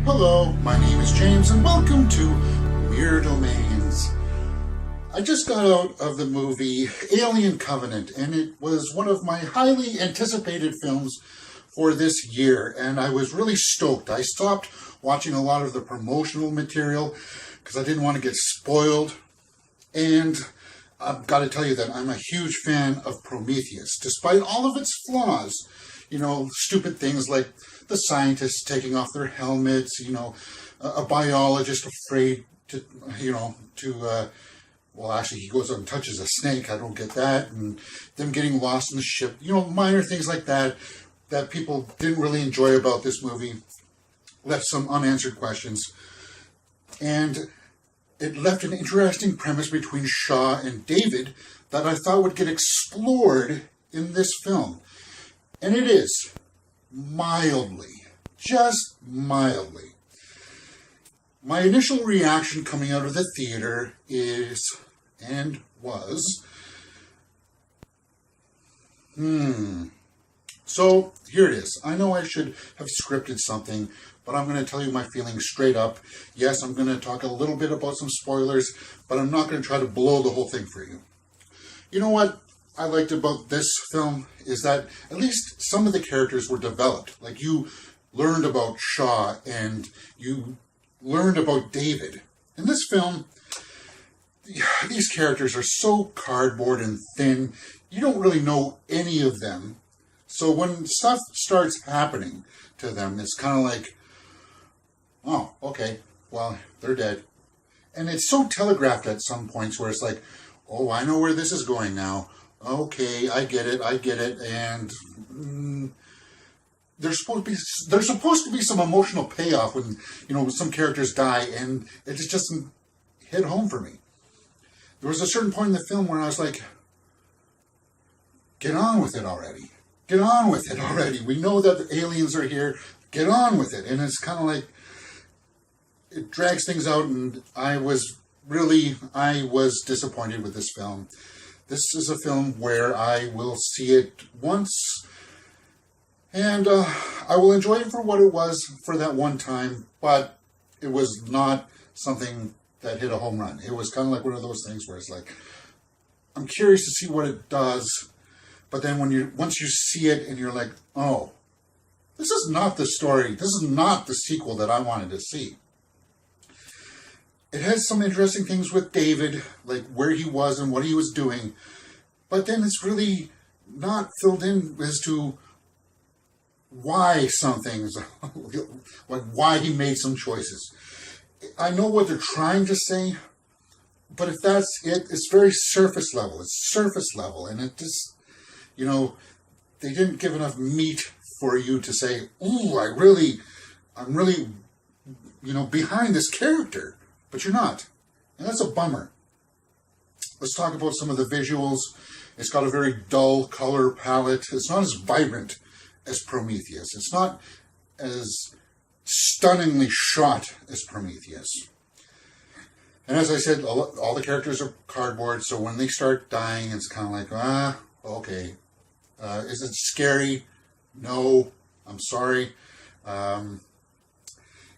Hello, my name is James and welcome to Weird Domains. I just got out of the movie Alien Covenant and it was one of my highly anticipated films for this year and I was really stoked. I stopped watching a lot of the promotional material because I didn't want to get spoiled, and I've got to tell you that I'm a huge fan of Prometheus. Despite all of its flaws, stupid things like the scientists taking off their helmets, a biologist afraid to, well, actually, he goes out and touches a snake. I don't get that. And them getting lost in the ship. Minor things like that people didn't really enjoy about this movie. Left some unanswered questions. And it left an interesting premise between Shaw and David that I thought would get explored in this film. And it is. Mildly. Just mildly. My initial reaction coming out of the theater is, and was, So, here it is. I know I should have scripted something, but I'm going to tell you my feelings straight up. Yes, I'm going to talk a little bit about some spoilers, but I'm not going to try to blow the whole thing for you. You know what I liked about this film is that at least some of the characters were developed. Like, you learned about Shaw and you learned about David. In this film, these characters are so cardboard and thin, you don't really know any of them. So when stuff starts happening to them, it's kind of like, oh, okay, well, they're dead. And it's so telegraphed at some points where it's like, oh, I know where this is going now. Okay, I get it, and there's supposed to be some emotional payoff when, when some characters die, and it just doesn't hit home for me. There was a certain point in the film where I was like, get on with it already. Get on with it already. We know that the aliens are here. Get on with it. And it's kind of like, it drags things out, and I was disappointed with this film. This is a film where I will see it once, and I will enjoy it for what it was for that one time, but it was not something that hit a home run. It was kind of like one of those things where it's like, I'm curious to see what it does, but then once you see it and you're like, oh, this is not the story, this is not the sequel that I wanted to see. It has some interesting things with David, like where he was and what he was doing, but then it's really not filled in as to why some things, like why he made some choices. I know what they're trying to say, but if that's it, it's very surface level. It's surface level, and it just, they didn't give enough meat for you to say, ooh, I'm really, behind this character. But you're not. And that's a bummer. Let's talk about some of the visuals. It's got a very dull color palette. It's not as vibrant as Prometheus. It's not as stunningly shot as Prometheus. And as I said, all the characters are cardboard, so when they start dying, it's kind of like, okay. Is it scary? No. I'm sorry.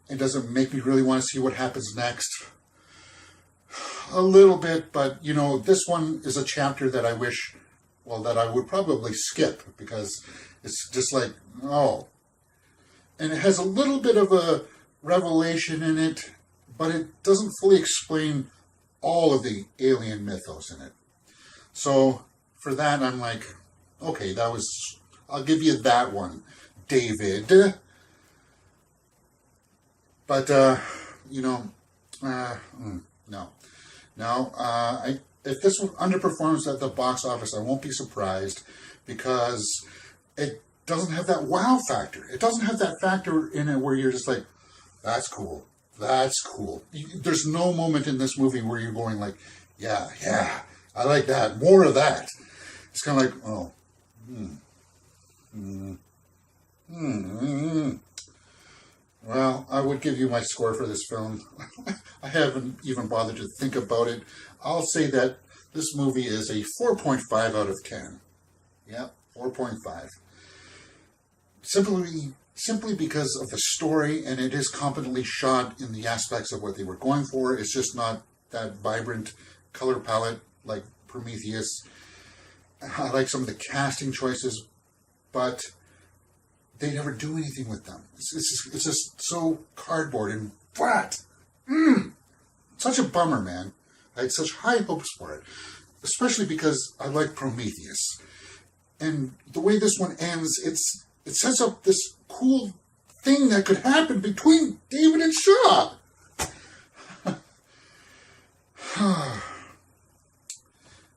It doesn't make me really want to see what happens next. A little bit, but, this one is a chapter that I wish, that I would probably skip, because it's just like, oh. And it has a little bit of a revelation in it, but it doesn't fully explain all of the alien mythos in it. So, for that, I'm like, okay, I'll give you that one, David. But, no. If this underperforms at the box office, I won't be surprised, because it doesn't have that wow factor. It doesn't have that factor in it where you're just like, that's cool. That's cool. There's no moment in this movie where you're going like, yeah, I like that. More of that. It's kind of like, oh, Well, I would give you my score for this film. I haven't even bothered to think about it. I'll say that this movie is a 4.5 out of 10. Yep, 4.5. Simply simply because of the story, and it is competently shot in the aspects of what they were going for. It's just not that vibrant color palette like Prometheus. I like some of the casting choices, but they never do anything with them. It's just so cardboard and flat. Such a bummer, man. I had such high hopes for it, especially because I like Prometheus. And the way this one ends, it sets up this cool thing that could happen between David and Shaw.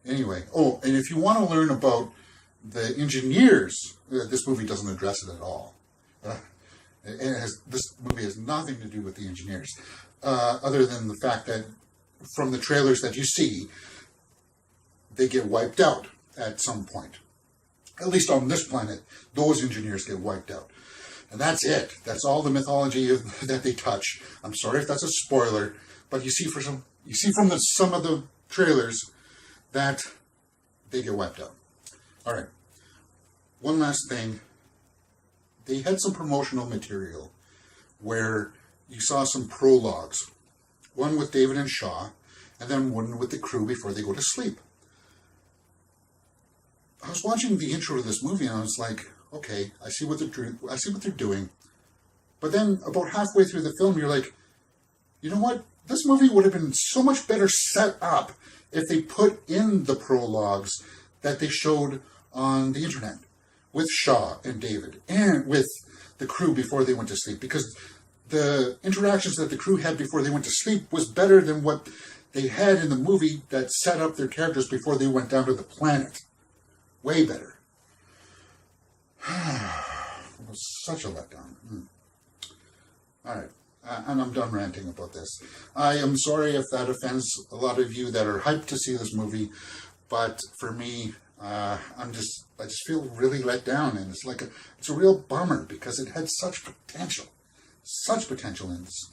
Anyway, and if you want to learn about the engineers, this movie doesn't address it at all. This movie has nothing to do with the engineers, other than the fact that from the trailers that you see, they get wiped out at some point. At least on this planet, those engineers get wiped out. And that's it. That's all the mythology that they touch. I'm sorry if that's a spoiler, but you see from some of the trailers that they get wiped out. All right. One last thing. They had some promotional material where you saw some prologues. One with David and Shaw, and then one with the crew before they go to sleep. I was watching the intro to this movie and I was like, okay, I see what they're doing. But then about halfway through the film, you're like, you know what? This movie would have been so much better set up if they put in the prologues that they showed on the internet with Shaw and David and with the crew before they went to sleep, because the interactions that the crew had before they went to sleep was better than what they had in the movie that set up their characters before they went down to the planet. Way better. It was such a letdown. All right. And I'm done ranting about this. I am sorry if that offends a lot of you that are hyped to see this movie, but for me, I just feel really let down, and it's a real bummer because it had such potential in this.